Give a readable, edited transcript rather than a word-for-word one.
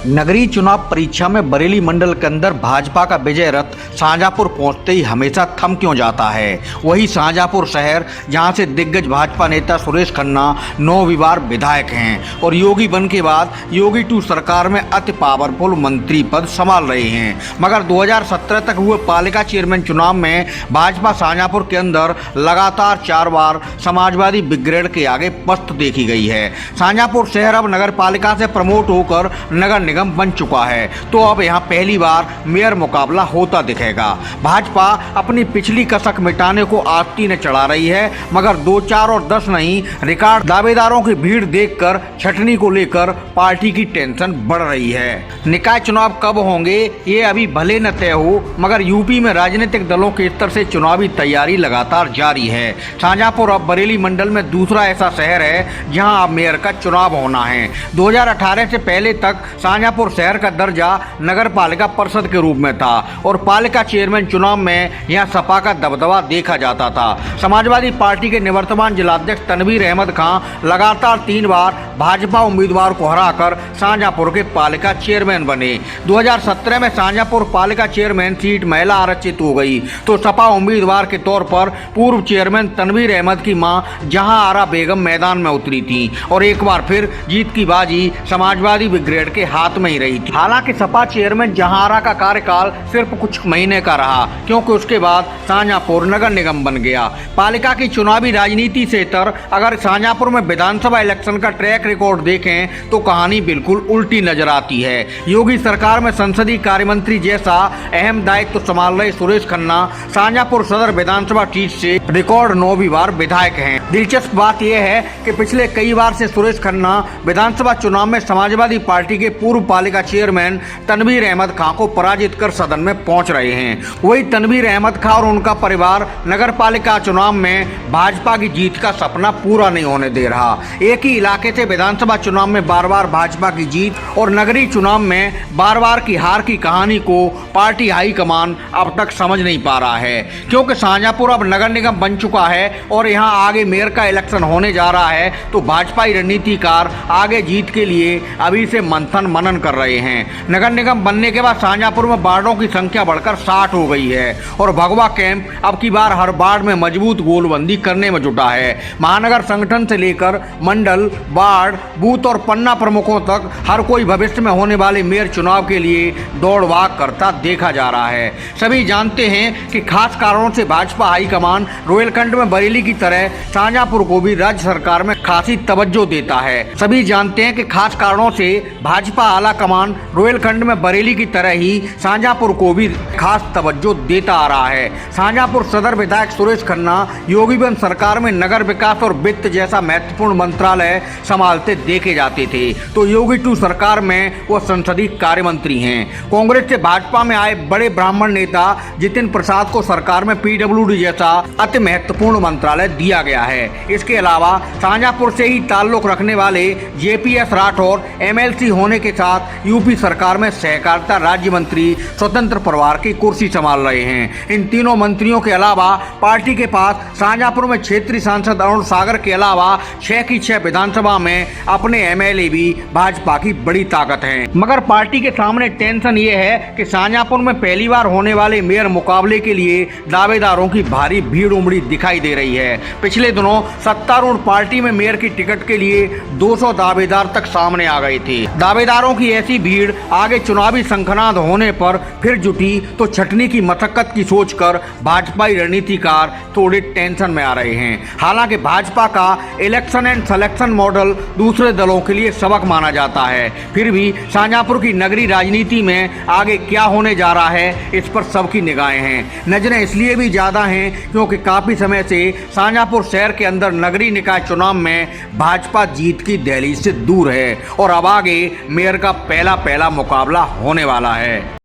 नगरीय चुनाव परीक्षा में बरेली मंडल के अंदर भाजपा का विजय रथ शाहजहांपुर पहुंचते ही हमेशा थम क्यों जाता है। वही शाहजहांपुर शहर जहां से दिग्गज भाजपा नेता सुरेश खन्ना 9 बार विधायक हैं और योगी बन के बाद योगी 2 सरकार में अति पावरफुल मंत्री पद संभाल रहे हैं। मगर 2017 तक हुए पालिका चेयरमैन चुनाव में भाजपा शाहजहांपुर के अंदर लगातार 4 बार समाजवादी ब्रिगेड के आगे पस्त देखी गई है। शाहजहांपुर शहर अब नगर पालिका से प्रमोट होकर नगर निगम बन चुका है, तो अब यहां पहली बार मेयर मुकाबला होता दिखेगा। भाजपा अपनी पिछली कसक मिटाने को आस्तीन चढ़ा रही है, मगर 2, 4 और 10 नहीं, रिकॉर्ड दावेदारों की भीड़ देखकर छटनी को लेकर पार्टी की टेंशन बढ़ रही है। निकाय चुनाव कब होंगे ये अभी भले न तय हो, मगर यूपी में राजनीतिक दलों के स्तर से चुनावी तैयारी लगातार जारी है। शाहजहांपुर अब बरेली मंडल में दूसरा ऐसा शहर है जहां अब मेयर का चुनाव होना है। 2018 से पहले तक शाहजहांपुर शहर का दर्जा नगर पालिका परिषद के रूप में था और पालिका चेयरमैन चुनाव में यहां सपा का दबदबा देखा जाता था। समाजवादी पार्टी के निवर्तमान जिलाध्यक्ष तनवीर अहमद खान लगातार 3 बार भाजपा उम्मीदवार को हराकर शाहजहांपुर के पालिका चेयरमैन बने। 2017 में शाहजहांपुर पालिका चेयरमैन सीट महिला आरक्षित हो गई तो सपा उम्मीदवार के तौर पर पूर्व चेयरमैन तनवीर अहमद की मां जहां आरा बेगम मैदान में उतरी थी और एक बार फिर जीत की बाजी समाजवादी ब्रिगेड के हाथ में ही रही थी। हालांकि सपा चेयरमैन जहांआरा का कार्यकाल सिर्फ कुछ महीने का रहा, क्योंकि उसके बाद शाहजहांपुर नगर निगम बन गया। पालिका की चुनावी राजनीति से इतर अगर शाहजहांपुर में विधानसभा इलेक्शन का ट्रैक रिकॉर्ड देखें तो कहानी बिल्कुल उल्टी नजर आती है। योगी सरकार में संसदीय कार्य मंत्री जैसा अहम दायित्व संभाल रहे सुरेश खन्ना शाहजहांपुर सदर विधानसभा सीट से रिकॉर्ड 9 बार विधायक हैं। दिलचस्प बात यह है कि पिछले कई बार से सुरेश खन्ना विधानसभा चुनाव में समाजवादी पार्टी के पूर्व पालिका चेयरमैन तनवीर अहमद खां को पराजित कर सदन में पहुंच रहे हैं। वही तनवीर अहमद खां और उनका परिवार नगर पालिका चुनाव में भाजपा की जीत का सपना पूरा नहीं होने दे रहा। एक ही इलाके से विधानसभा चुनाव में बार-बार भाजपा की जीत और नगरीय चुनाव में बार-बार की हार की कहानी को पार्टी हाईकमान अब तक समझ नहीं पा रहा है, क्योंकि शाहजहांपुर अब नगर निगम बन चुका है और यहाँ आगे मेयर का इलेक्शन होने जा रहा है, तो भाजपाई रणनीतिकार आगे जीत के लिए अभी से मंथन मनन कर रहे हैं। नगर निगम बनने के बाद शाहजहांपुर में वार्डों की संख्या बढ़कर 60 हो गई है और भगवा कैंप अब की बार हर वार्ड में मजबूत गोलबंदी करने में जुटा है। महानगर संगठन से लेकर मंडल, वार्ड, बूथ और पन्ना प्रमुखों तक हर कोई भविष्य में होने वाले मेयर चुनाव के लिए दौड़ भाग करता देखा जा रहा है। सभी जानते हैं कि खास कारणों से भाजपा हाईकमान रोहिलखंड में बरेली की तरह शाहजहांपुर को भी राज्य सरकार में खासी तवज्जो देता है। सभी जानते हैं कि खास कारणों से भाजपा आला कमान रोहिलखंड में बरेली की तरह ही शाहजहांपुर को भी खास तवज्जो देता आ रहा है। शाहजहांपुर सदर विधायक सुरेश खन्ना योगीबन सरकार में नगर विकास और वित्त जैसा महत्वपूर्ण मंत्रालय संभालते देखे जाते थे, तो योगी 2 सरकार में वो संसदीय कार्य मंत्री हैं। कांग्रेस से भाजपा में आए बड़े ब्राह्मण नेता जितिन प्रसाद को सरकार में पीडब्ल्यूडी जैसा अति महत्वपूर्ण मंत्रालय दिया गया है। इसके अलावा शाहजहांपुर से ही ताल्लुक रखने वाले जेपीएस राठौर एमएलसी होने के साथ यूपी सरकार में सहकारिता राज्य मंत्री स्वतंत्र प्रभार की कुर्सी संभाल रहे हैं। इन तीनों मंत्रियों के अलावा पार्टी के पास शाहजहांपुर में क्षेत्रीय सांसद अरुण सागर के अलावा 6 की 6 विधानसभा में अपने एमएलए भी भाजपा की बड़ी ताकत हैं। मगर पार्टी के सामने टेंशन ये है कि शाहजहांपुर में पहली बार होने वाले मेयर मुकाबले के लिए दावेदारों की भारी भीड़ उमड़ी दिखाई दे रही है। पिछले दिनों सत्तारूढ़ पार्टी में मेयर की टिकट के लिए 200 दावेदार तक सामने आ गए थे। दावेदारों की ऐसी भीड़ आगे चुनावी शंखनाद होने पर फिर जुटी तो छटनी की मशक्कत की सोचकर भाजपाई रणनीतिकार थोड़े टेंशन में आ रहे हैं। हालांकि भाजपा का इलेक्शन एंड सिलेक्शन मॉडल दूसरे दलों के लिए सबक माना जाता है, फिर भी शाहजहांपुर की नगरीय राजनीति में आगे क्या होने जा रहा है इस पर सबकी निगाहें हैं। नजरें इसलिए भी ज्यादा हैं क्योंकि काफी समय से शाहजहांपुर शहर के अंदर नगरीय निकाय चुनाव में भाजपा जीत की दहलीज से दूर है और अब आगे मेयर का पहला मुकाबला होने वाला है।